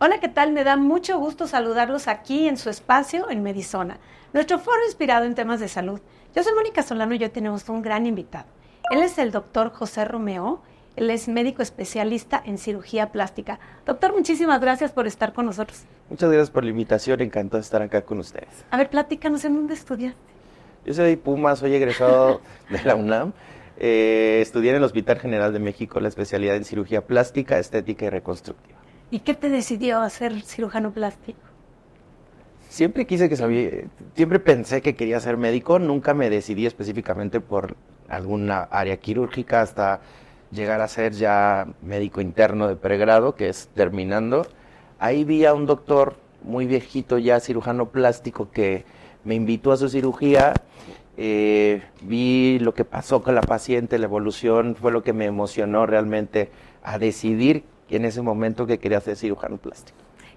Hola, ¿qué tal? Me da mucho gusto saludarlos aquí en su espacio en Medizona, nuestro foro inspirado en temas de salud. Yo soy Mónica Solano y hoy tenemos un gran invitado. Él es el doctor José Romeo, él es médico especialista en cirugía plástica. Doctor, muchísimas gracias por estar con nosotros. Muchas gracias por la invitación, encantado de estar acá con ustedes. A ver, platícanos, ¿en dónde estudiaste? Yo soy Puma, soy egresado de la UNAM. Estudié en el Hospital General de México la especialidad en cirugía plástica, estética y reconstructiva. ¿Y qué te decidió a ser cirujano plástico? Siempre siempre pensé que quería ser médico, nunca me decidí específicamente por alguna área quirúrgica hasta llegar a ser ya médico interno de pregrado, que es terminando. Ahí vi a un doctor muy viejito ya, cirujano plástico, que me invitó a su cirugía. Vi lo que pasó con la paciente, la evolución, fue lo que me emocionó realmente a decidir en ese momento que quería ser cirujano plástico.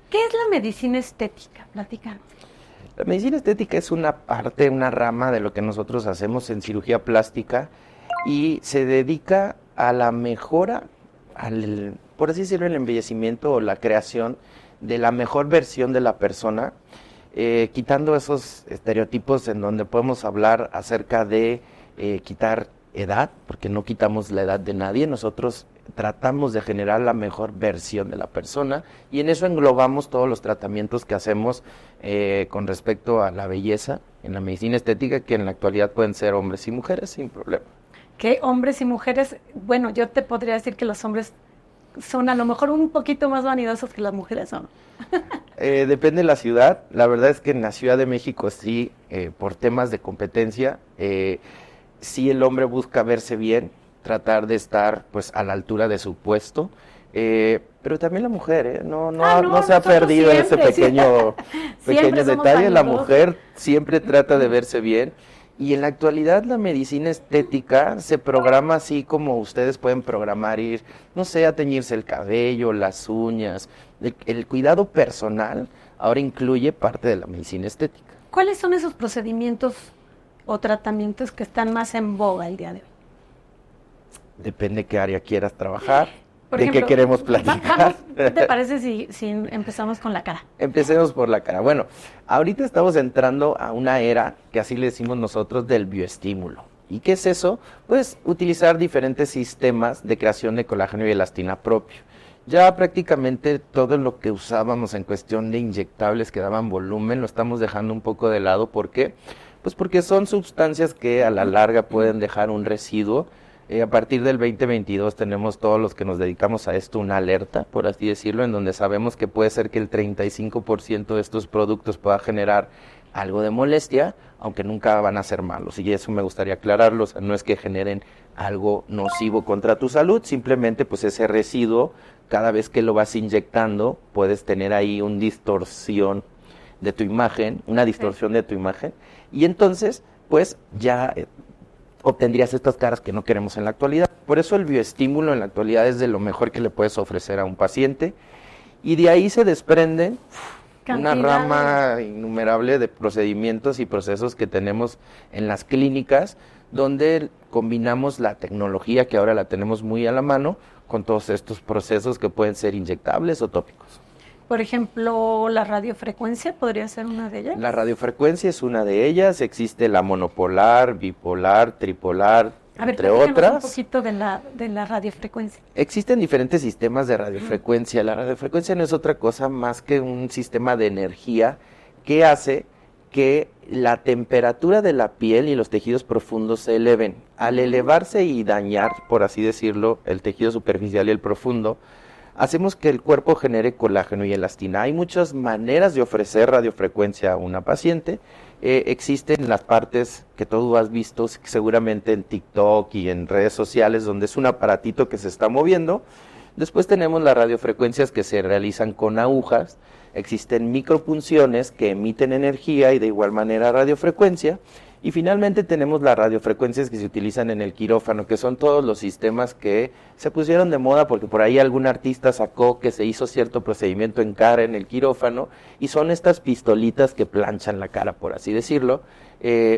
¿Qué es la medicina estética? Platícanos. La medicina estética es una parte, una rama de lo que nosotros hacemos en cirugía plástica y se dedica a la mejora, por así decirlo, el embellecimiento o la creación de la mejor versión de la persona, quitando esos estereotipos en donde podemos hablar acerca de quitar edad, porque no quitamos la edad de nadie, nosotros tratamos de generar la mejor versión de la persona y en eso englobamos todos los tratamientos que hacemos con respecto a la belleza en la medicina estética, que en la actualidad pueden ser hombres y mujeres sin problema. ¿Qué hombres y mujeres? Bueno, yo te podría decir que los hombres son a lo mejor un poquito más vanidosos que las mujeres, ¿o no? Depende de la ciudad. La verdad es que en la Ciudad de México sí, por temas de competencia, sí el hombre busca verse bien, tratar de estar pues a la altura de su puesto, pero también la mujer, no se ha perdido siempre, ese pequeño detalle. La mujer siempre trata de verse bien. Y en la actualidad la medicina estética se programa así como ustedes pueden programar ir, no sé, a teñirse el cabello, las uñas. El cuidado personal ahora incluye parte de la medicina estética. ¿Cuáles son esos procedimientos o tratamientos que están más en boga el día de hoy? Depende qué área quieras trabajar. Por ejemplo, ¿de qué queremos platicar? ¿Qué te parece si empezamos con la cara? Empecemos por la cara. Bueno, ahorita estamos entrando a una era, que así le decimos nosotros, del bioestímulo. ¿Y qué es eso? Pues utilizar diferentes sistemas de creación de colágeno y elastina propio. Ya prácticamente todo lo que usábamos en cuestión de inyectables que daban volumen lo estamos dejando un poco de lado. ¿Por qué? Pues porque son sustancias que a la larga pueden dejar un residuo. A partir del 2022 tenemos todos los que nos dedicamos a esto una alerta, por así decirlo, en donde sabemos que puede ser que el 35% de estos productos pueda generar algo de molestia, aunque nunca van a ser malos. Y eso me gustaría aclararlo, o sea, no es que generen algo nocivo contra tu salud, simplemente pues ese residuo, cada vez que lo vas inyectando, puedes tener ahí una distorsión de tu imagen, y entonces pues ya obtendrías estas caras que no queremos en la actualidad. Por eso el bioestímulo en la actualidad es de lo mejor que le puedes ofrecer a un paciente, y de ahí se desprenden una rama innumerable de procedimientos y procesos que tenemos en las clínicas, donde combinamos la tecnología, que ahora la tenemos muy a la mano, con todos estos procesos que pueden ser inyectables o tópicos. Por ejemplo, ¿la radiofrecuencia podría ser una de ellas? La radiofrecuencia es una de ellas, existe la monopolar, bipolar, tripolar, entre otras. Un poquito de la radiofrecuencia. Existen diferentes sistemas de radiofrecuencia. La radiofrecuencia no es otra cosa más que un sistema de energía que hace que la temperatura de la piel y los tejidos profundos se eleven. Al elevarse y dañar, por así decirlo, el tejido superficial y el profundo, hacemos que el cuerpo genere colágeno y elastina. Hay muchas maneras de ofrecer radiofrecuencia a una paciente. Existen las partes que tú has visto seguramente en TikTok y en redes sociales, donde es un aparatito que se está moviendo. Después tenemos las radiofrecuencias que se realizan con agujas. Existen micropunciones que emiten energía y de igual manera radiofrecuencia. Y finalmente tenemos las radiofrecuencias que se utilizan en el quirófano, que son todos los sistemas que se pusieron de moda porque por ahí algún artista sacó que se hizo cierto procedimiento en cara en el quirófano, y son estas pistolitas que planchan la cara, por así decirlo.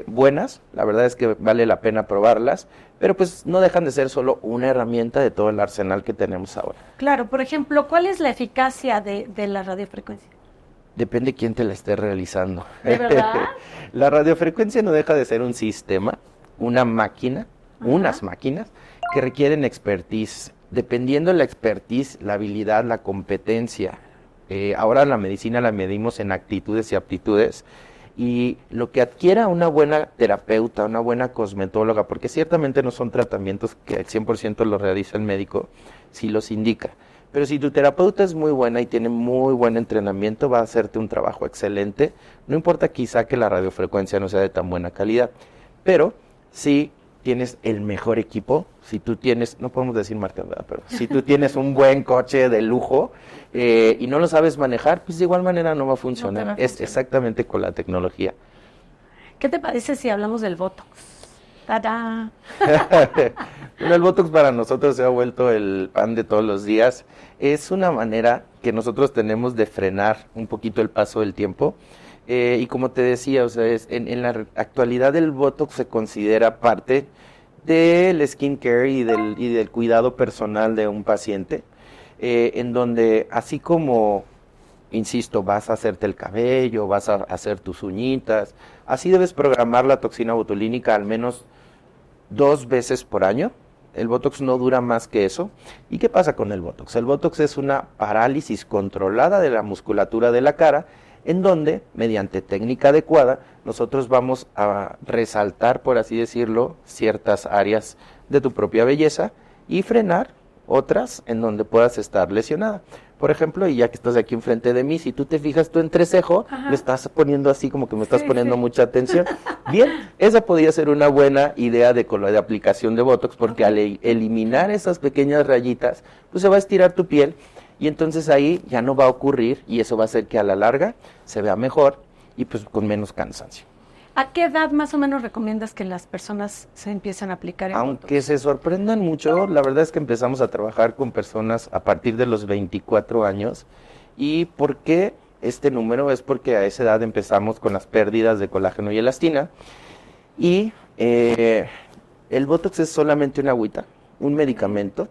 Buenas, la verdad es que vale la pena probarlas, pero pues no dejan de ser solo una herramienta de todo el arsenal que tenemos ahora. Claro, por ejemplo, ¿cuál es la eficacia de la radiofrecuencia? Depende quién te la esté realizando. ¿De verdad? La radiofrecuencia no deja de ser un sistema, una máquina, unas máquinas que requieren expertise. Dependiendo de la expertise, la habilidad, la competencia. Ahora la medicina la medimos en actitudes y aptitudes. Y lo que adquiera una buena terapeuta, una buena cosmetóloga, porque ciertamente no son tratamientos que al 100% los realiza el médico, si los indica. Pero si tu terapeuta es muy buena y tiene muy buen entrenamiento, va a hacerte un trabajo excelente. No importa quizá que la radiofrecuencia no sea de tan buena calidad, pero si tienes el mejor equipo, si tú tienes, no podemos decir marca, ¿verdad? Pero si tú tienes un buen coche de lujo y no lo sabes manejar, pues de igual manera no va a funcionar. No es exactamente con la tecnología. ¿Qué te parece si hablamos del Botox? ¡Tada! Bueno, el Botox para nosotros se ha vuelto el pan de todos los días. Es una manera que nosotros tenemos de frenar un poquito el paso del tiempo. Y como te decía, o sea, en la actualidad el Botox se considera parte del skincare y del cuidado personal de un paciente, en donde así como, insisto, vas a hacerte el cabello, vas a hacer tus uñitas, así debes programar la toxina botulínica al menos 2 veces por año. El Botox no dura más que eso. ¿Y qué pasa con el Botox? El Botox es una parálisis controlada de la musculatura de la cara, en donde, mediante técnica adecuada, nosotros vamos a resaltar, por así decirlo, ciertas áreas de tu propia belleza y frenar otras en donde puedas estar lesionada. Por ejemplo, y ya que estás aquí enfrente de mí, si tú te fijas tu entrecejo, le estás poniendo así como que me estás poniendo mucha atención. Bien, esa podría ser una buena idea de aplicación de Botox, porque al eliminar esas pequeñas rayitas, pues se va a estirar tu piel. Y entonces ahí ya no va a ocurrir y eso va a hacer que a la larga se vea mejor y pues con menos cansancio. ¿A qué edad más o menos recomiendas que las personas se empiecen a aplicar el Aunque Botox? se sorprendan mucho, la verdad es que empezamos a trabajar con personas a partir de los 24 años. ¿Y por qué este número? Es porque a esa edad empezamos con las pérdidas de colágeno y elastina. Y el Botox es solamente una agüita, un medicamento,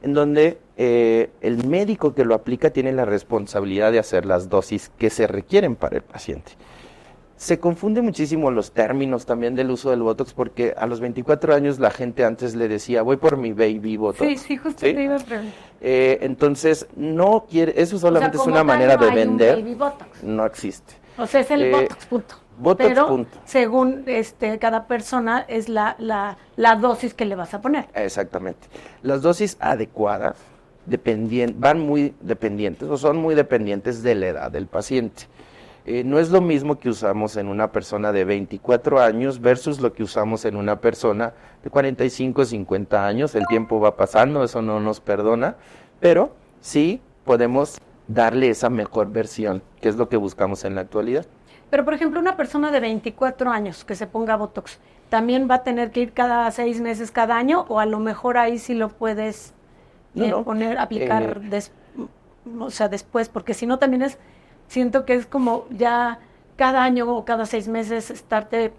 en donde el médico que lo aplica tiene la responsabilidad de hacer las dosis que se requieren para el paciente. Se confunde muchísimo los términos también del uso del Botox, porque a los 24 años la gente antes le decía, voy por mi baby Botox. Sí, justo te iba a preguntar. Entonces, no quiere, eso solamente O sea, es una manera de hay vender. un baby Botox. No existe. O sea, es el Botox, punto. Botox, pero punto. según cada persona es la dosis que le vas a poner. Exactamente. Las dosis adecuadas van muy dependientes o son muy dependientes de la edad del paciente. No es lo mismo que usamos en una persona de 24 años versus lo que usamos en una persona de 45, 50 años. El tiempo va pasando, eso no nos perdona, pero sí podemos darle esa mejor versión, que es lo que buscamos en la actualidad. Pero, por ejemplo, una persona de 24 años que se ponga Botox, ¿también va a tener que ir cada 6 meses, cada año? ¿O a lo mejor ahí sí lo puedes aplicar después? Porque si no también siento que es como ya cada año o cada 6 meses estarte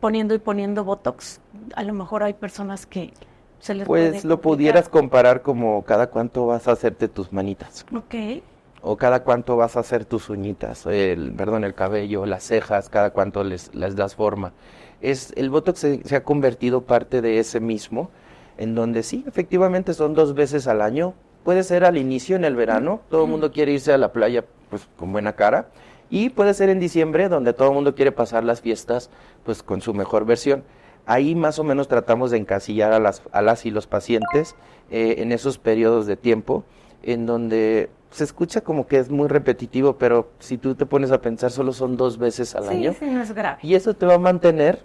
poniendo y poniendo Botox. A lo mejor hay personas que se les puede Pues lo pudieras comparar como cada cuánto vas a hacerte tus manitas. Ok. O cada cuánto vas a hacer tus uñitas, el cabello, las cejas, cada cuánto les das forma. El Botox se ha convertido parte de ese mismo, en donde sí, efectivamente son 2 veces al año. Puede ser al inicio, en el verano, todo el mundo quiere irse a la playa pues con buena cara. Y puede ser en diciembre, donde todo el mundo quiere pasar las fiestas pues con su mejor versión. Ahí más o menos tratamos de encasillar a las y los pacientes en esos periodos de tiempo, en donde se escucha como que es muy repetitivo, pero si tú te pones a pensar, solo son 2 veces al año. Sí, no es grave. Y eso te va a mantener,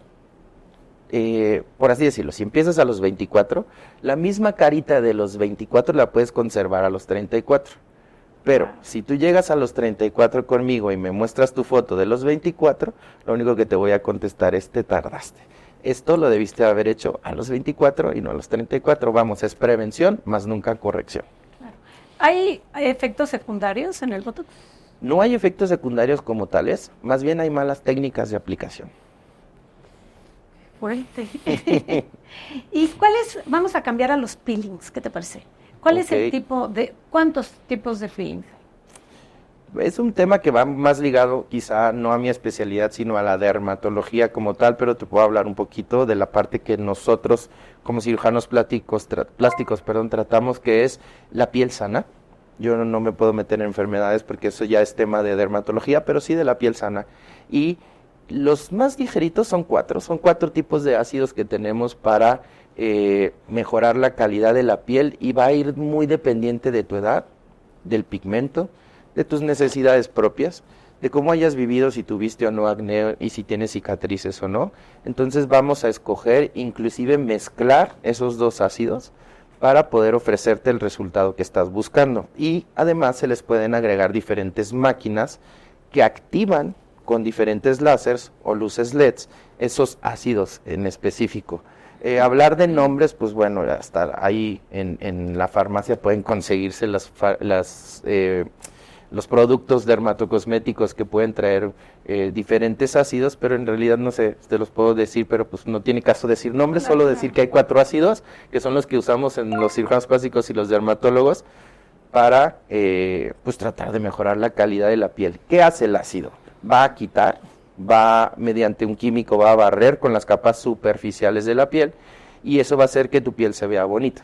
por así decirlo, si empiezas a los 24, la misma carita de los 24 la puedes conservar a los 34. Pero si tú llegas a los 34 conmigo y me muestras tu foto de los 24, lo único que te voy a contestar es te tardaste. Esto lo debiste haber hecho a los 24 y no a los 34. Vamos, es prevención, más nunca corrección. Claro. ¿Hay efectos secundarios en el Botox? No hay efectos secundarios como tales, más bien hay malas técnicas de aplicación. Fuerte. ¿Y vamos a cambiar a los peelings, ¿qué te parece? ¿Cuál es el cuántos tipos de peelings? Es un tema que va más ligado quizá no a mi especialidad, sino a la dermatología como tal, pero te puedo hablar un poquito de la parte que nosotros como cirujanos plásticos, tratamos, que es la piel sana. Yo no me puedo meter en enfermedades porque eso ya es tema de dermatología, pero sí de la piel sana. Y los más ligeritos son cuatro tipos de ácidos que tenemos para mejorar la calidad de la piel, y va a ir muy dependiente de tu edad, del pigmento, de tus necesidades propias, de cómo hayas vivido, si tuviste o no acné y si tienes cicatrices o no. Entonces vamos a escoger, inclusive mezclar esos dos ácidos para poder ofrecerte el resultado que estás buscando. Y además se les pueden agregar diferentes máquinas que activan con diferentes láseres o luces LEDs esos ácidos en específico. Hablar de nombres, pues bueno, hasta ahí en la farmacia pueden conseguirse los productos dermatocosméticos que pueden traer diferentes ácidos, pero en realidad no sé, te los puedo decir, pero pues no tiene caso decir nombres, solo decir que hay 4 ácidos, que son los que usamos en los cirujanos plásticos y los dermatólogos para pues tratar de mejorar la calidad de la piel. ¿Qué hace el ácido? Va a quitar, mediante un químico, va a barrer con las capas superficiales de la piel, y eso va a hacer que tu piel se vea bonita.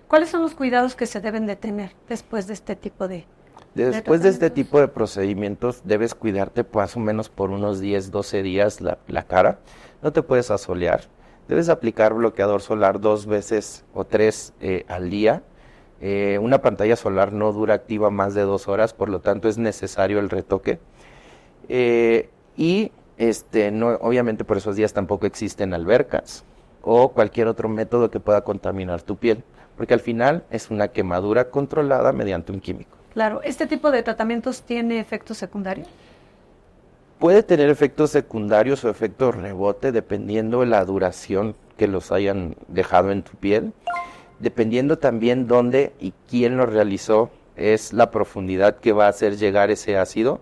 ¿Cuáles son los cuidados que se deben de tener después de este tipo de Después de este tipo de procedimientos debes cuidarte más o menos por unos 10, 12 días la cara. No te puedes asolear. Debes aplicar bloqueador solar 2 veces o 3 al día. Una pantalla solar no dura activa más de 2 horas, por lo tanto es necesario el retoque. Obviamente por esos días tampoco existen albercas o cualquier otro método que pueda contaminar tu piel, porque al final es una quemadura controlada mediante un químico. Claro, ¿este tipo de tratamientos tiene efectos secundarios? Puede tener efectos secundarios o efectos rebote dependiendo de la duración que los hayan dejado en tu piel, dependiendo también dónde y quién lo realizó, es la profundidad que va a hacer llegar ese ácido.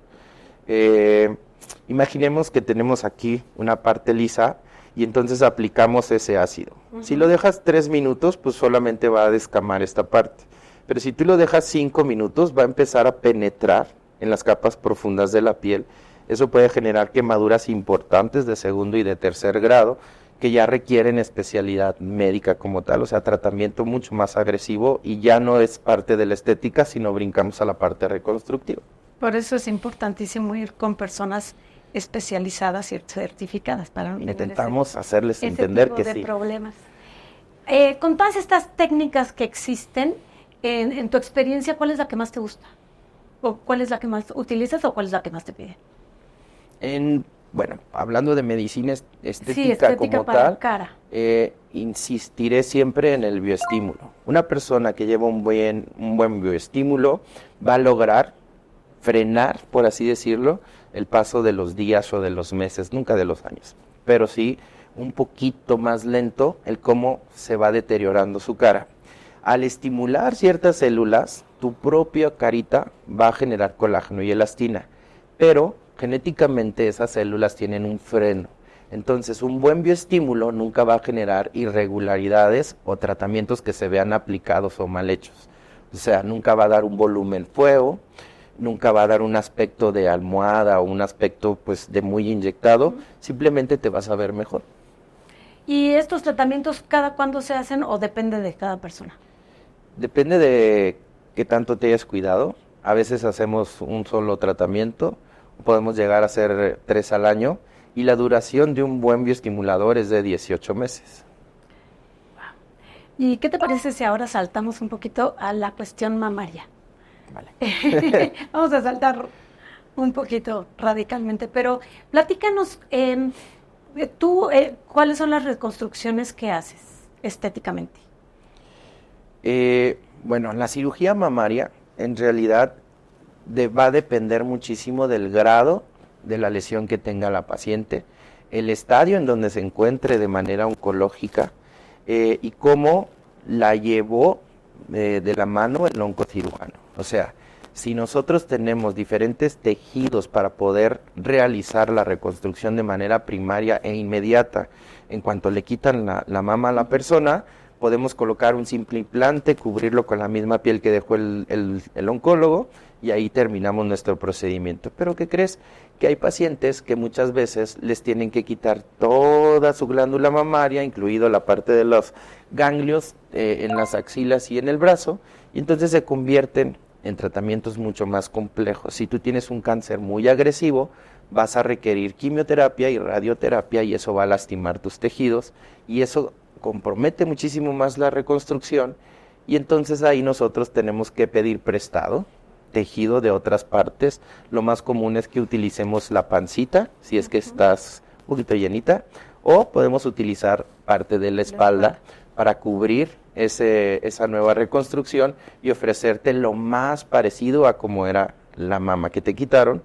Imaginemos que tenemos aquí una parte lisa y entonces aplicamos ese ácido. Si lo dejas 3 minutos, pues solamente va a descamar esta parte. Pero si tú lo dejas 5 minutos, va a empezar a penetrar en las capas profundas de la piel. Eso puede generar quemaduras importantes de segundo y de tercer grado, que ya requieren especialidad médica como tal, o sea, tratamiento mucho más agresivo, y ya no es parte de la estética, sino brincamos a la parte reconstructiva. Por eso es importantísimo ir con personas especializadas y certificadas para intentamos hacerles entender que sí. Problemas. Con todas estas técnicas que existen, en tu experiencia, ¿cuál es la que más te gusta? ¿O cuál es la que más utilizas o cuál es la que más te piden? Bueno, hablando de medicina estética como para tal, insistiré siempre en el bioestímulo. Una persona que lleva un buen bioestímulo va a lograr frenar, por así decirlo, el paso de los días o de los meses, nunca de los años, pero sí un poquito más lento el cómo se va deteriorando su cara. Al estimular ciertas células, tu propia carita va a generar colágeno y elastina, pero genéticamente esas células tienen un freno. Entonces, un buen bioestímulo nunca va a generar irregularidades o tratamientos que se vean aplicados o mal hechos. O sea, nunca va a dar un volumen feo, nunca va a dar un aspecto de almohada o un aspecto pues de muy inyectado, simplemente te vas a ver mejor. ¿Y estos tratamientos cada cuándo se hacen o depende de cada persona? Depende de qué tanto te hayas cuidado. A veces hacemos un solo tratamiento, podemos llegar a hacer 3 al año, y la duración de un buen bioestimulador es de 18 meses. ¿Y qué te parece si ahora saltamos un poquito a la cuestión mamaria? Vale. Vamos a saltar un poquito radicalmente, pero platícanos, tú, ¿cuáles son las reconstrucciones que haces estéticamente? Bueno, la cirugía mamaria en realidad va a depender muchísimo del grado de la lesión que tenga la paciente, el estadio en donde se encuentre de manera oncológica y cómo la llevó de la mano el oncocirujano. O sea, si nosotros tenemos diferentes tejidos para poder realizar la reconstrucción de manera primaria e inmediata, en cuanto le quitan la mama a la persona, podemos colocar un simple implante, cubrirlo con la misma piel que dejó el oncólogo y ahí terminamos nuestro procedimiento. Pero ¿qué crees? Que hay pacientes que muchas veces les tienen que quitar toda su glándula mamaria, incluido la parte de los ganglios en las axilas y en el brazo, y entonces se convierten en tratamientos mucho más complejos. Si tú tienes un cáncer muy agresivo, vas a requerir quimioterapia y radioterapia y eso va a lastimar tus tejidos y eso compromete muchísimo más la reconstrucción y entonces ahí nosotros tenemos que pedir prestado tejido de otras partes. Lo más común es que utilicemos la pancita, si es que estás un poquito llenita, o podemos utilizar parte de la espalda para cubrir esa nueva reconstrucción y ofrecerte lo más parecido a como era la mama que te quitaron.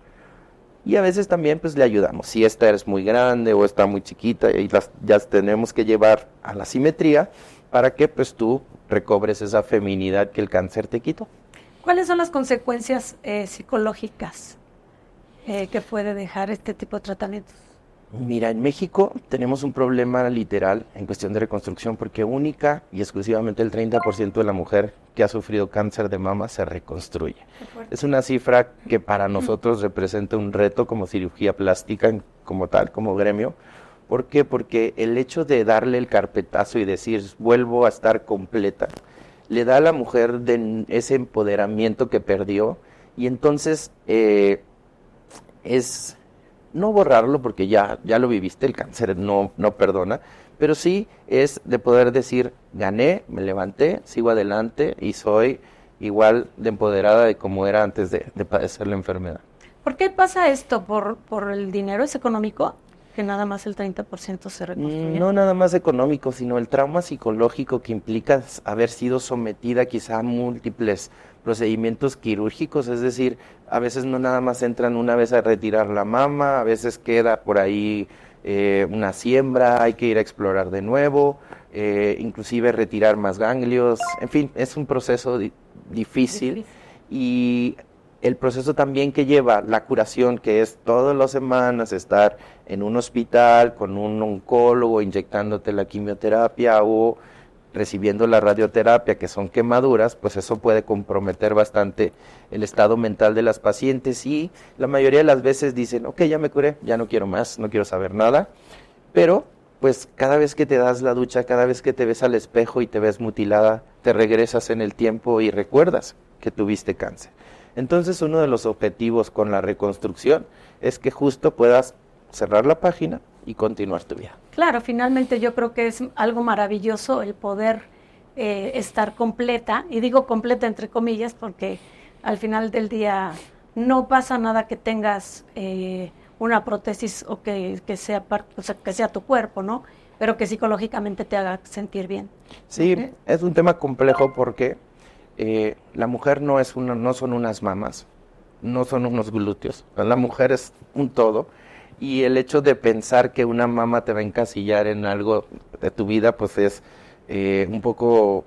Y a veces también pues le ayudamos, si esta es muy grande o está muy chiquita y ya tenemos que llevar a la simetría para que pues tú recobres esa feminidad que el cáncer te quitó. ¿Cuáles son las consecuencias psicológicas que puede dejar este tipo de tratamientos? Mira, en México tenemos un problema literal en cuestión de reconstrucción porque única y exclusivamente el 30% de la mujer que ha sufrido cáncer de mama se reconstruye. Es una cifra que para nosotros representa un reto como cirugía plástica, como tal, como gremio. ¿Por qué? Porque el hecho de darle el carpetazo y decir vuelvo a estar completa, le da a la mujer ese empoderamiento que perdió y entonces es no borrarlo porque ya lo viviste, el cáncer no perdona, pero sí es de poder decir, gané, me levanté, sigo adelante y soy igual de empoderada de como era antes de padecer la enfermedad. ¿Por qué pasa esto? ¿Por el dinero es económico? Que nada más el 30% se reconstruye. No nada más económico, sino el trauma psicológico que implica haber sido sometida quizá a múltiples procedimientos quirúrgicos, es decir, a veces no nada más entran una vez a retirar la mama, a veces queda por ahí una siembra, hay que ir a explorar de nuevo, inclusive retirar más ganglios, en fin, es un proceso difícil y el proceso también que lleva la curación, que es todas las semanas estar en un hospital con un oncólogo inyectándote la quimioterapia o recibiendo la radioterapia, que son quemaduras, pues eso puede comprometer bastante el estado mental de las pacientes y la mayoría de las veces dicen, ok, ya me curé, ya no quiero más, no quiero saber nada, pero pues cada vez que te das la ducha, cada vez que te ves al espejo y te ves mutilada, te regresas en el tiempo y recuerdas que tuviste cáncer. Entonces uno de los objetivos con la reconstrucción es que justo puedas cerrar la página y continuar tu vida. Claro, finalmente yo creo que es algo maravilloso el poder estar completa, y digo completa entre comillas porque al final del día no pasa nada que tengas una prótesis o que sea que sea tu cuerpo, ¿no? Pero que psicológicamente te haga sentir bien. Sí, ¿okay? Es un tema complejo porque la mujer no son unas mamas, no son unos glúteos, la mujer es un todo. Y el hecho de pensar que una mama te va a encasillar en algo de tu vida, pues es un poco,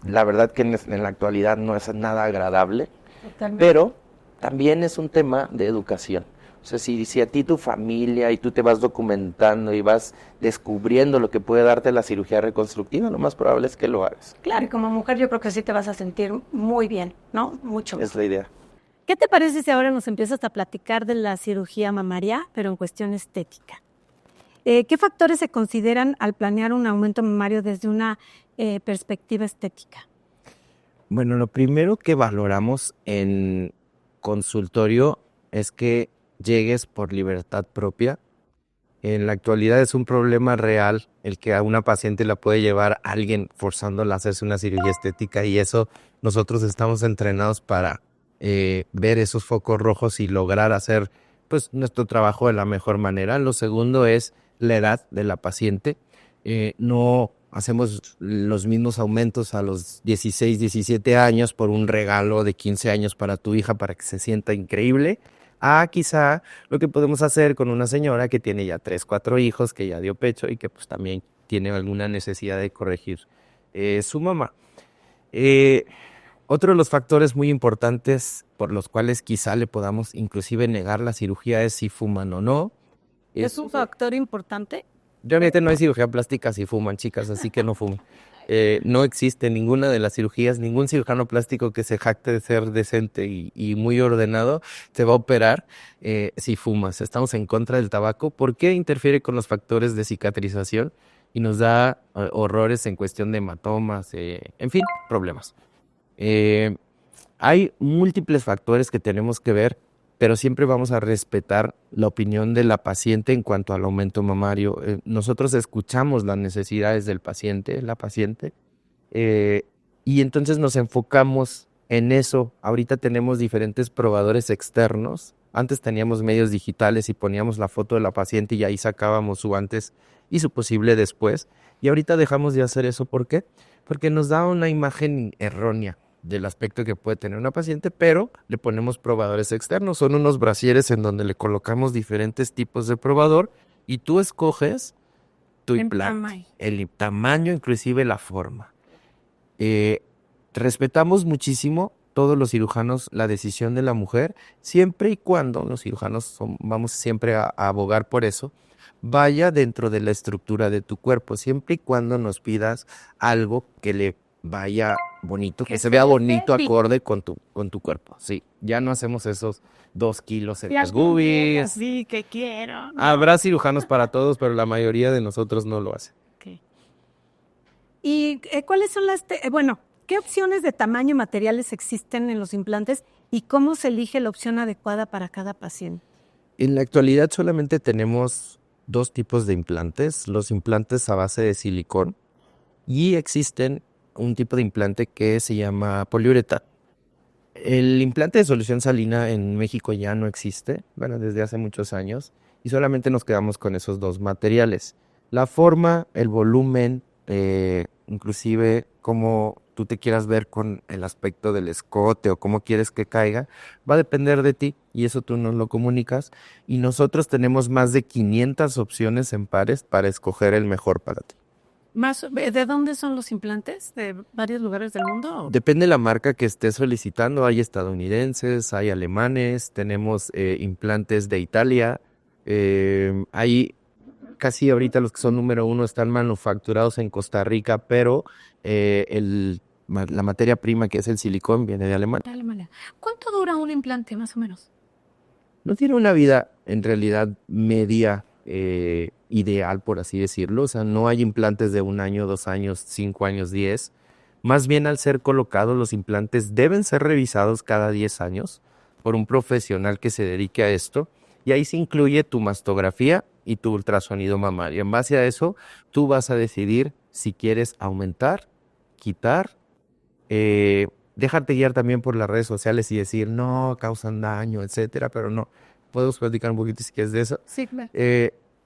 la verdad que en la actualidad no es nada agradable. Totalmente. Pero también es un tema de educación. O sea, si a ti tu familia y tú te vas documentando y vas descubriendo lo que puede darte la cirugía reconstructiva, lo más probable es que lo hagas. Claro, y como mujer yo creo que sí te vas a sentir muy bien, ¿no? Mucho mejor. Es la idea. ¿Qué te parece si ahora nos empiezas a platicar de la cirugía mamaria, pero en cuestión estética? ¿Qué factores se consideran al planear un aumento mamario desde una perspectiva estética? Bueno, lo primero que valoramos en consultorio es que llegues por libertad propia. En la actualidad es un problema real el que a una paciente la puede llevar alguien forzándola a hacerse una cirugía estética y eso nosotros estamos entrenados para ver esos focos rojos y lograr hacer pues nuestro trabajo de la mejor manera. Lo segundo es la edad de la paciente. No hacemos los mismos aumentos a los 16, 17 años por un regalo de 15 años para tu hija para que se sienta increíble. Quizá lo que podemos hacer con una señora que tiene ya 3, 4 hijos, que ya dio pecho y que pues también tiene alguna necesidad de corregir su mamá. Otro de los factores muy importantes por los cuales quizá le podamos inclusive negar la cirugía es si fuman o no. ¿Es un factor importante? Realmente no hay cirugía plástica si fuman, chicas, así que no fumen. No existe ninguna de las cirugías, ningún cirujano plástico que se jacte de ser decente y muy ordenado te va a operar si fumas. Estamos en contra del tabaco porque interfiere con los factores de cicatrización y nos da horrores en cuestión de hematomas, en fin, problemas. Hay múltiples factores que tenemos que ver, pero siempre vamos a respetar la opinión de la paciente en cuanto al aumento mamario. Nosotros escuchamos las necesidades del paciente, la paciente, y entonces nos enfocamos en eso. Ahorita tenemos diferentes probadores externos. Antes teníamos medios digitales y poníamos la foto de la paciente y ahí sacábamos su antes y su posible después. Y ahorita dejamos de hacer eso. ¿Por qué? Porque nos da una imagen errónea del aspecto que puede tener una paciente, pero le ponemos probadores externos. Son unos brasieres en donde le colocamos diferentes tipos de probador y tú escoges tu implante, el tamaño, inclusive la forma. Respetamos muchísimo todos los cirujanos la decisión de la mujer, siempre y cuando los cirujanos vamos siempre a abogar por eso, vaya dentro de la estructura de tu cuerpo, siempre y cuando nos pidas algo que le vaya bonito, que se vea bonito acorde con tu cuerpo. Sí, ya no hacemos esos 2 kilos en las boobies. Sí, que quiero. No. Habrá cirujanos para todos, pero la mayoría de nosotros no lo hace. Okay. ¿Y cuáles son qué opciones de tamaño y materiales existen en los implantes y cómo se elige la opción adecuada para cada paciente? En la actualidad solamente tenemos 2 tipos de implantes, los implantes a base de silicón y existen un tipo de implante que se llama poliuretano. El implante de solución salina en México ya no existe, desde hace muchos años, y solamente nos quedamos con esos 2 materiales. La forma, el volumen, inclusive cómo tú te quieras ver con el aspecto del escote o cómo quieres que caiga, va a depender de ti y eso tú nos lo comunicas. Y nosotros tenemos más de 500 opciones en pares para escoger el mejor para ti. ¿De dónde son los implantes? ¿De varios lugares del mundo? Depende de la marca que estés solicitando. Hay estadounidenses, hay alemanes, tenemos implantes de Italia. Hay casi ahorita los que son número 1 están manufacturados en Costa Rica, pero la materia prima que es el silicón viene de Alemania. ¿Cuánto dura un implante más o menos? No tiene una vida en realidad media ideal, por así decirlo. O sea, no hay implantes de 1 año, 2 años, 5 años, 10. Más bien, al ser colocados, los implantes deben ser revisados cada 10 años por un profesional que se dedique a esto. Y ahí se incluye tu mastografía y tu ultrasonido mamario. En base a eso, tú vas a decidir si quieres aumentar, quitar, dejarte guiar también por las redes sociales y decir, no, causan daño, etcétera, pero no. Podemos platicar un poquito si quieres de eso. Sí, claro.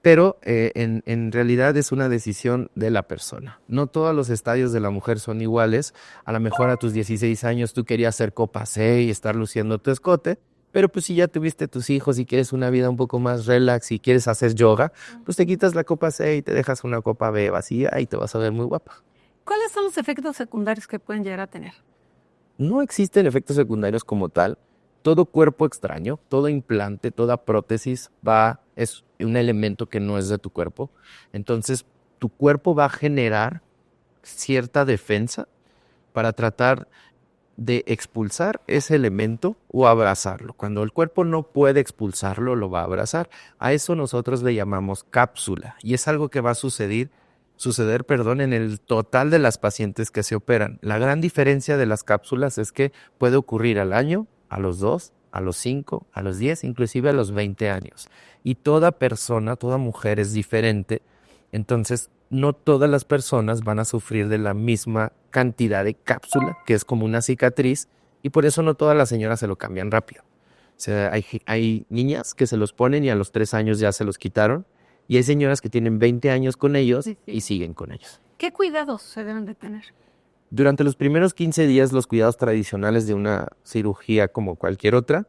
Pero en realidad es una decisión de la persona. No todos los estadios de la mujer son iguales. A lo mejor a tus 16 años tú querías ser copa C y estar luciendo tu escote, pero pues si ya tuviste tus hijos y quieres una vida un poco más relax y quieres hacer yoga, pues te quitas la copa C y te dejas una copa B vacía y te vas a ver muy guapa. ¿Cuáles son los efectos secundarios que pueden llegar a tener? No existen efectos secundarios como tal. Todo cuerpo extraño, todo implante, toda prótesis es un elemento que no es de tu cuerpo. Entonces, tu cuerpo va a generar cierta defensa para tratar de expulsar ese elemento o abrazarlo. Cuando el cuerpo no puede expulsarlo, lo va a abrazar. A eso nosotros le llamamos cápsula y es algo que va a suceder, en el total de las pacientes que se operan. La gran diferencia de las cápsulas es que puede ocurrir al año, a los 2, a los 5, a los 10, inclusive a los 20 años. Y toda persona, toda mujer es diferente. Entonces, no todas las personas van a sufrir de la misma cantidad de cápsula, que es como una cicatriz, y por eso no todas las señoras se lo cambian rápido. O sea, hay niñas que se los ponen y a los 3 años ya se los quitaron, y hay señoras que tienen 20 años con ellos y siguen con ellos. ¿Qué cuidados se deben de tener? Durante los primeros 15 días, los cuidados tradicionales de una cirugía como cualquier otra,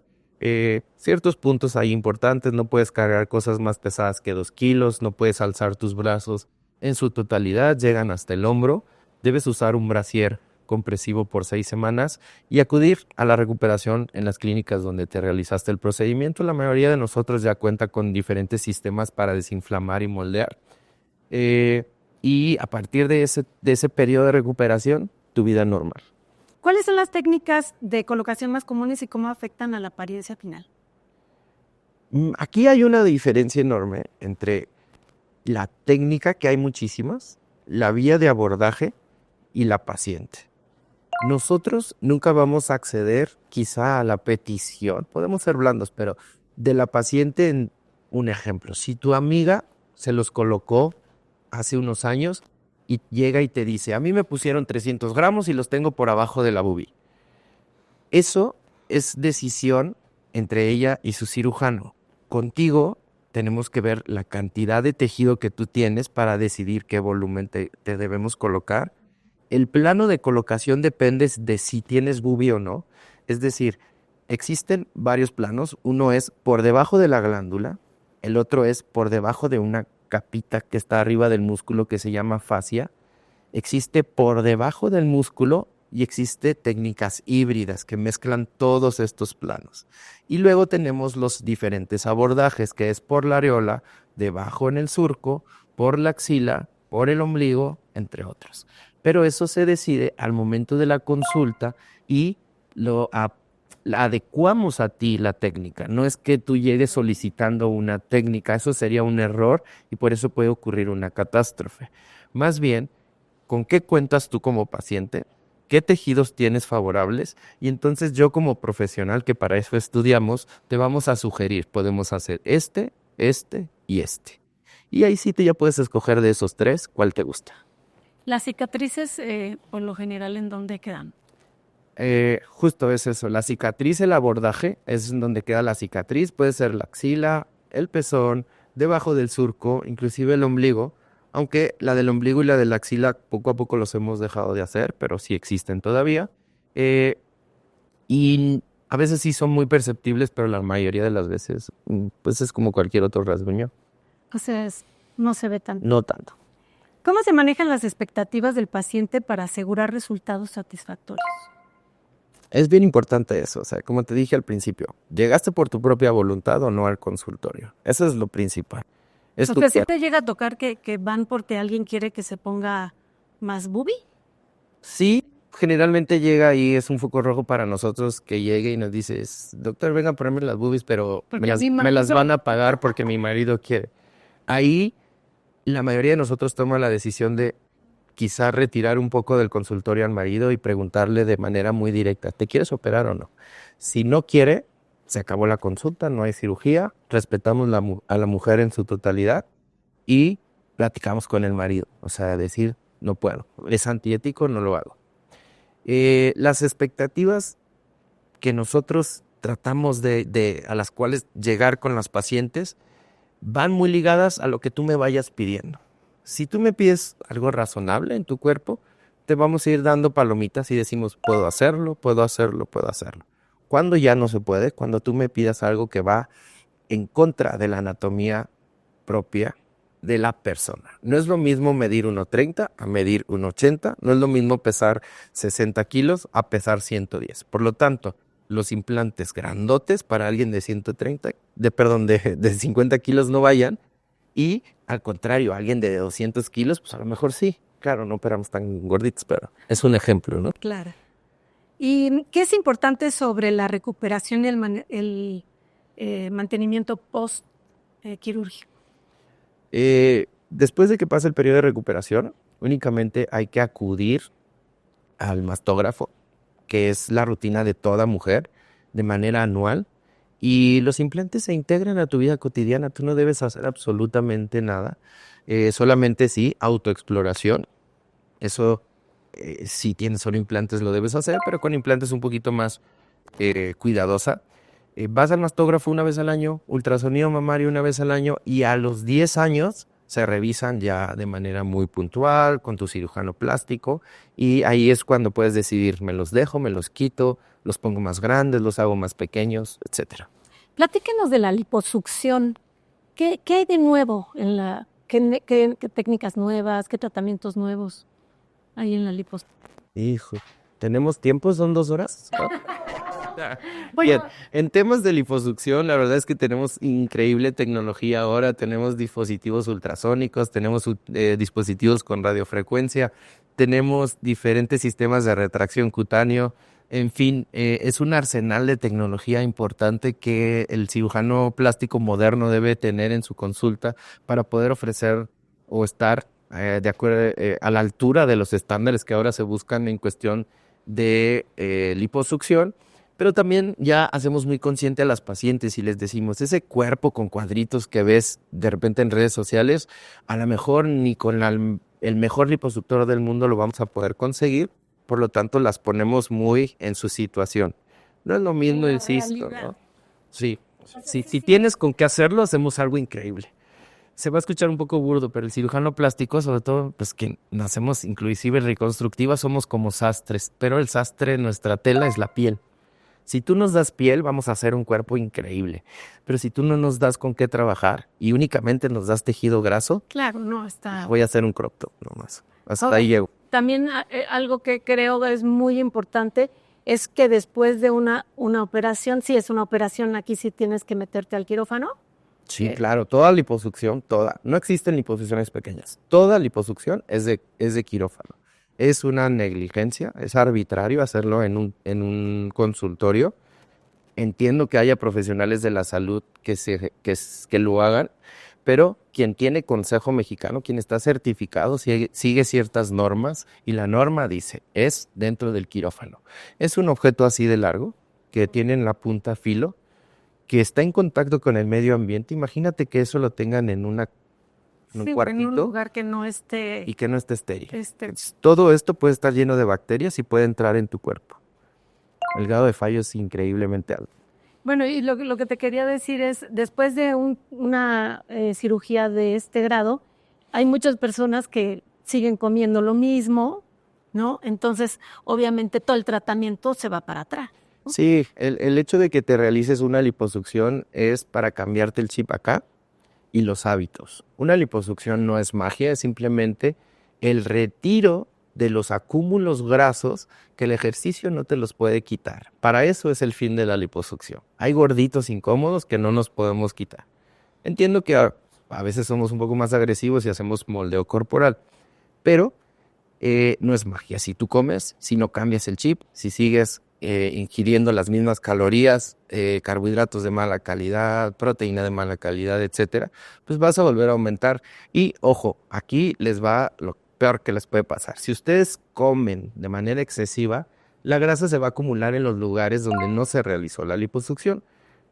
ciertos puntos ahí importantes, no puedes cargar cosas más pesadas que 2 kilos, no puedes alzar tus brazos en su totalidad, llegan hasta el hombro, debes usar un brasier compresivo por 6 semanas y acudir a la recuperación en las clínicas donde te realizaste el procedimiento. La mayoría de nosotros ya cuenta con diferentes sistemas para desinflamar y moldear. Y a partir de ese periodo de recuperación, tu vida normal. ¿Cuáles son las técnicas de colocación más comunes y cómo afectan a la apariencia final? Aquí hay una diferencia enorme entre la técnica, que hay muchísimas, la vía de abordaje y la paciente. Nosotros nunca vamos a acceder quizá a la petición, podemos ser blandos, pero de la paciente en un ejemplo. Si tu amiga se los colocó hace unos años y llega y te dice, a mí me pusieron 300 gramos y los tengo por abajo de la boobie. Eso es decisión entre ella y su cirujano. Contigo tenemos que ver la cantidad de tejido que tú tienes para decidir qué volumen te debemos colocar. El plano de colocación depende de si tienes boobie o no. Es decir, existen varios planos. Uno es por debajo de la glándula, el otro es por debajo de una capita que está arriba del músculo que se llama fascia. Existe por debajo del músculo y existe técnicas híbridas que mezclan todos estos planos. Y luego tenemos los diferentes abordajes, que es por la areola, debajo en el surco, por la axila, por el ombligo, entre otros. Pero eso se decide al momento de la consulta y la adecuamos a ti la técnica. No es que tú llegues solicitando una técnica, eso sería un error y por eso puede ocurrir una catástrofe. Más bien, ¿con qué cuentas tú como paciente? ¿Qué tejidos tienes favorables? Y entonces yo como profesional, que para eso estudiamos, te vamos a sugerir, podemos hacer este y este. Y ahí sí ya puedes escoger de esos 3 cuál te gusta. Las cicatrices, por lo general, ¿en dónde quedan? Justo es eso, la cicatriz, el abordaje, es en donde queda la cicatriz, puede ser la axila, el pezón, debajo del surco, inclusive el ombligo, aunque la del ombligo y la de la axila poco a poco los hemos dejado de hacer, pero sí existen todavía, y a veces sí son muy perceptibles, pero la mayoría de las veces pues es como cualquier otro rasguño. O sea, no se ve tanto. No tanto. ¿Cómo se manejan las expectativas del paciente para asegurar resultados satisfactorios? Es bien importante eso, o sea, como te dije al principio, ¿llegaste por tu propia voluntad o no al consultorio? Eso es lo principal. Porque si te llega a tocar que van porque alguien quiere que se ponga más boobie. Sí, generalmente llega y es un foco rojo para nosotros que llegue y nos dice, doctor, venga a ponerme las boobies, pero me las van a pagar porque mi marido quiere. Ahí la mayoría de nosotros toma la decisión de quizá retirar un poco del consultorio al marido y preguntarle de manera muy directa, ¿te quieres operar o no? Si no quiere, se acabó la consulta, no hay cirugía, respetamos a la mujer en su totalidad y platicamos con el marido. O sea, decir, no puedo, es antiético, no lo hago. Las expectativas que nosotros tratamos a las cuales llegar con las pacientes van muy ligadas a lo que tú me vayas pidiendo. Si tú me pides algo razonable en tu cuerpo, te vamos a ir dando palomitas y decimos, puedo hacerlo, puedo hacerlo, puedo hacerlo. Cuando ya no se puede, cuando tú me pidas algo que va en contra de la anatomía propia de la persona. No es lo mismo medir 1.30 a medir 1.80, no es lo mismo pesar 60 kilos a pesar 110. Por lo tanto, los implantes grandotes para alguien de de 50 kilos no vayan, y al contrario, alguien de 200 kilos, pues a lo mejor sí. Claro, no operamos tan gorditos, pero es un ejemplo, ¿no? Claro. ¿Y qué es importante sobre la recuperación y el mantenimiento post-quirúrgico? Después de que pase el periodo de recuperación, únicamente hay que acudir al mastógrafo, que es la rutina de toda mujer, de manera anual. Y los implantes se integran a tu vida cotidiana. Tú no debes hacer absolutamente nada. Solamente sí, autoexploración. Eso, si tienes solo implantes, lo debes hacer, pero con implantes un poquito más cuidadosa. Vas al mastógrafo una vez al año, ultrasonido mamario una vez al año, y a los 10 años se revisan ya de manera muy puntual con tu cirujano plástico y ahí es cuando puedes decidir, me los dejo, me los quito, los pongo más grandes, los hago más pequeños, etcétera. Platíquenos de la liposucción. ¿Qué hay de nuevo en la... ¿Qué técnicas nuevas, qué tratamientos nuevos hay en la liposucción? Hijo, ¿tenemos tiempo? ¿Son 2 horas? Bueno, Bien, en temas de liposucción, la verdad es que tenemos increíble tecnología ahora, tenemos dispositivos ultrasónicos, tenemos dispositivos con radiofrecuencia, tenemos diferentes sistemas de retracción cutáneo, en fin, es un arsenal de tecnología importante que el cirujano plástico moderno debe tener en su consulta para poder ofrecer o estar de acuerdo a la altura de los estándares que ahora se buscan en cuestión de liposucción. Pero también ya hacemos muy consciente a las pacientes y les decimos, ese cuerpo con cuadritos que ves de repente en redes sociales, a lo mejor ni con el mejor liposuctor del mundo lo vamos a poder conseguir, por lo tanto las ponemos muy en su situación. No es lo mismo, insisto, ¿no? Sí, si tienes con qué hacerlo, hacemos algo increíble. Se va a escuchar un poco burdo, pero el cirujano plástico, sobre todo, pues que nacemos inclusive reconstructiva, somos como sastres, pero el sastre, nuestra tela es la piel. Si tú nos das piel, vamos a hacer un cuerpo increíble. Pero si tú no nos das con qué trabajar y únicamente nos das tejido graso, claro, no está... voy a hacer un crop top nomás. Hasta Ahora, ahí llego. También algo que creo es muy importante es que después de una operación, si es una operación, aquí sí tienes que meterte al quirófano. Sí, claro, toda liposucción, toda. No existen liposucciones pequeñas. Toda liposucción es de quirófano. Es una negligencia, es arbitrario hacerlo en un consultorio. Entiendo que haya profesionales de la salud que lo hagan, pero quien tiene Consejo Mexicano, quien está certificado, sigue ciertas normas y la norma dice, es dentro del quirófano. Es un objeto así de largo, que tiene en la punta filo, que está en contacto con el medio ambiente. Imagínate que eso lo tengan en un cuartito. En un lugar que no esté... Y que no esté estéril. Todo esto puede estar lleno de bacterias y puede entrar en tu cuerpo. El grado de fallo es increíblemente alto. Bueno, y lo que te quería decir es, después de una cirugía de este grado, hay muchas personas que siguen comiendo lo mismo, ¿no? Entonces, obviamente, todo el tratamiento se va para atrás, ¿no? Sí, el hecho de que te realices una liposucción es para cambiarte el chip acá y los hábitos. Una liposucción no es magia, es simplemente el retiro de los acúmulos grasos que el ejercicio no te los puede quitar. Para eso es el fin de la liposucción. Hay gorditos incómodos que no nos podemos quitar. Entiendo que a veces somos un poco más agresivos y hacemos moldeo corporal, pero no es magia. Si tú comes, si no cambias el chip, si sigues ingiriendo las mismas calorías, carbohidratos de mala calidad, proteína de mala calidad, etcétera, pues vas a volver a aumentar. Y ojo, aquí les va lo peor que les puede pasar. Si ustedes comen de manera excesiva, la grasa se va a acumular en los lugares donde no se realizó la liposucción.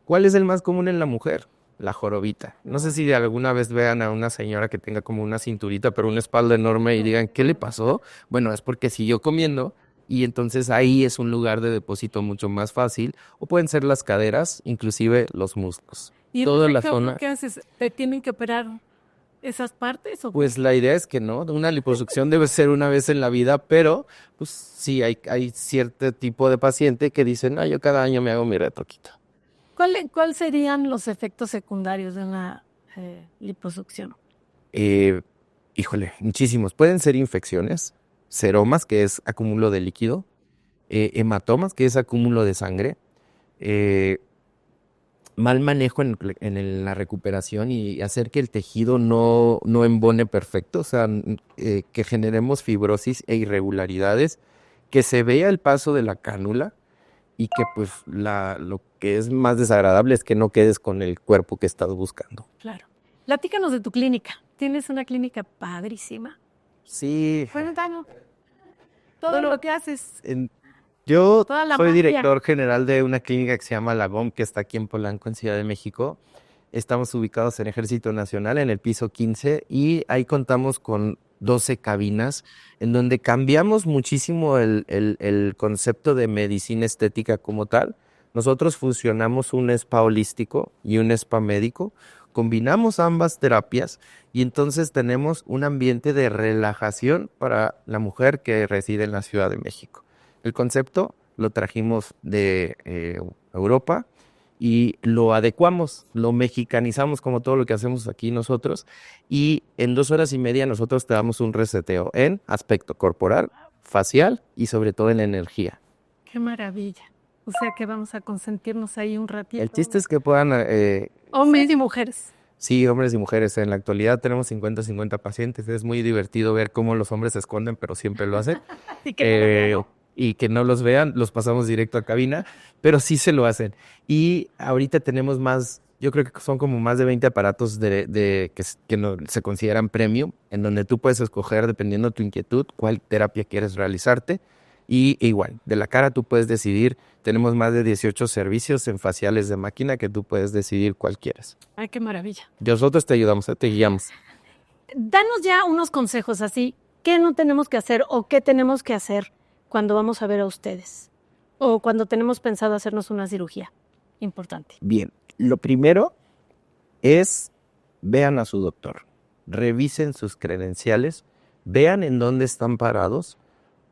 ¿Cuál es el más común en la mujer? La jorobita. No sé si alguna vez vean a una señora que tenga como una cinturita, pero una espalda enorme y digan, ¿qué le pasó? Bueno, es porque siguió comiendo y entonces ahí es un lugar de depósito mucho más fácil. O pueden ser las caderas, inclusive los muslos. ¿Y toda la zona. qué haces? ¿Te tienen que operar esas partes? ¿O? Pues la idea es que no, una liposucción debe ser una vez en la vida, pero pues sí hay cierto tipo de paciente que dicen, yo cada año me hago mi retoquito. ¿Cuál serían los efectos secundarios de una liposucción? Híjole, muchísimos. Pueden ser infecciones, seromas, que es acúmulo de líquido, hematomas, que es acúmulo de sangre, mal manejo en la recuperación y hacer que el tejido no embone perfecto, o sea, que generemos fibrosis e irregularidades, que se vea el paso de la cánula y que pues lo que es más desagradable es que no quedes con el cuerpo que estás buscando. Claro. Platícanos de tu clínica. Tienes una clínica padrísima. Sí. Cuéntanos todo lo que haces. Yo Toda la soy magia. director general de una clínica que se llama La GOM, que está aquí en Polanco, en Ciudad de México. Estamos ubicados en Ejército Nacional, en el piso 15, y ahí contamos con 12 cabinas, en donde cambiamos muchísimo el concepto de medicina estética como tal. Nosotros fusionamos un spa holístico y un spa médico combinamos ambas terapias y entonces tenemos un ambiente de relajación para la mujer que reside en la Ciudad de México. El concepto lo trajimos de Europa y lo adecuamos, lo mexicanizamos como todo lo que hacemos aquí nosotros, y en 2 horas y media nosotros te damos un reseteo en aspecto corporal, facial y sobre todo en la energía. Qué maravilla. O sea que vamos a consentirnos ahí un ratito. El chiste es que puedan... Hombres y mujeres. Sí, hombres y mujeres. En la actualidad tenemos 50-50 pacientes. Es muy divertido ver cómo los hombres se esconden, pero siempre lo hacen. Y que no los vean, los pasamos directo a cabina, pero sí se lo hacen. Y ahorita tenemos más, yo creo que son como más de 20 aparatos que no, se consideran premium, en donde tú puedes escoger, dependiendo de tu inquietud, cuál terapia quieres realizarte. Y igual, de la cara tú puedes decidir, tenemos más de 18 servicios en faciales de máquina que tú puedes decidir cuál quieres. Ay, qué maravilla. Nosotros te ayudamos, te guiamos. Danos ya unos consejos así, ¿qué no tenemos que hacer o qué tenemos que hacer cuando vamos a ver a ustedes? O cuando tenemos pensado hacernos una cirugía importante. Bien, lo primero es vean a su doctor, revisen sus credenciales, vean en dónde están parados,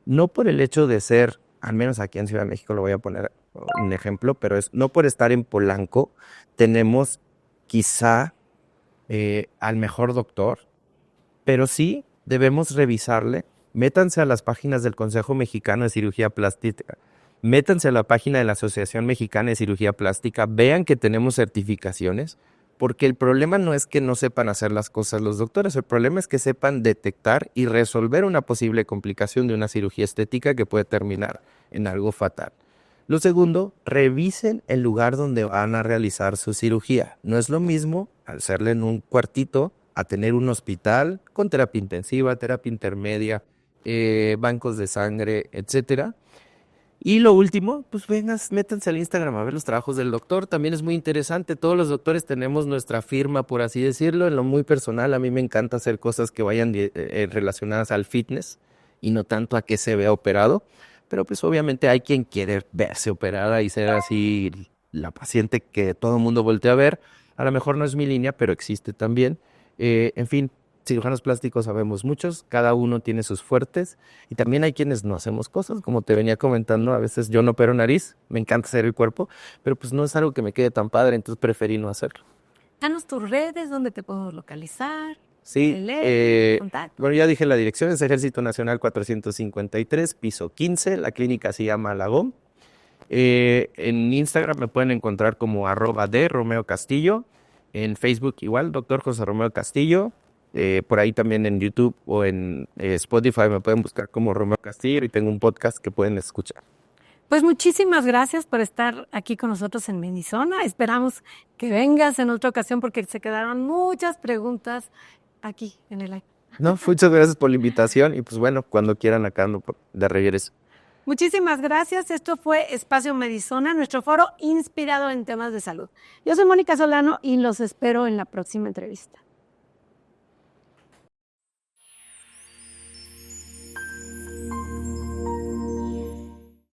no por el hecho de ser, al menos aquí en Ciudad de México lo voy a poner un ejemplo, pero es no por estar en Polanco tenemos quizá al mejor doctor, pero sí debemos revisarle. Métanse a las páginas del Consejo Mexicano de Cirugía Plástica, métanse a la página de la Asociación Mexicana de Cirugía Plástica, vean que tenemos certificaciones, porque el problema no es que no sepan hacer las cosas los doctores, el problema es que sepan detectar y resolver una posible complicación de una cirugía estética que puede terminar en algo fatal. Lo segundo, revisen el lugar donde van a realizar su cirugía. No es lo mismo hacerle en un cuartito a tener un hospital con terapia intensiva, terapia intermedia, bancos de sangre, etcétera. Y lo último, pues vengas, métanse al Instagram a ver los trabajos del doctor. También es muy interesante. Todos los doctores tenemos nuestra firma, por así decirlo. En lo muy personal, a mí me encanta hacer cosas que vayan relacionadas al fitness y no tanto a que se vea operado. Pero pues obviamente hay quien quiere verse operada y ser así la paciente que todo el mundo voltea a ver. A lo mejor no es mi línea, pero existe también. En fin, cirujanos plásticos sabemos muchos, cada uno tiene sus fuertes y también hay quienes no hacemos cosas, como te venía comentando, a veces yo no opero nariz, me encanta hacer el cuerpo, pero pues no es algo que me quede tan padre, entonces preferí no hacerlo. Danos tus redes, dónde te podemos localizar. Sí, Contacto. bueno, ya dije la dirección, es Ejército Nacional 453, piso 15, la clínica se llama Alagón. En Instagram me pueden encontrar como @drromeocastillo, en Facebook igual, Dr. José Romeo Castillo. Por ahí también en YouTube o en Spotify me pueden buscar como Romeo Castillo y tengo un podcast que pueden escuchar. Pues muchísimas gracias por estar aquí con nosotros en Medizona. Esperamos que vengas en otra ocasión porque se quedaron muchas preguntas aquí en el live. No, muchas gracias por la invitación y pues bueno, cuando quieran acá ando de regreso. Muchísimas gracias. Esto fue Espacio Medizona, nuestro foro inspirado en temas de salud. Yo soy Mónica Solano y los espero en la próxima entrevista.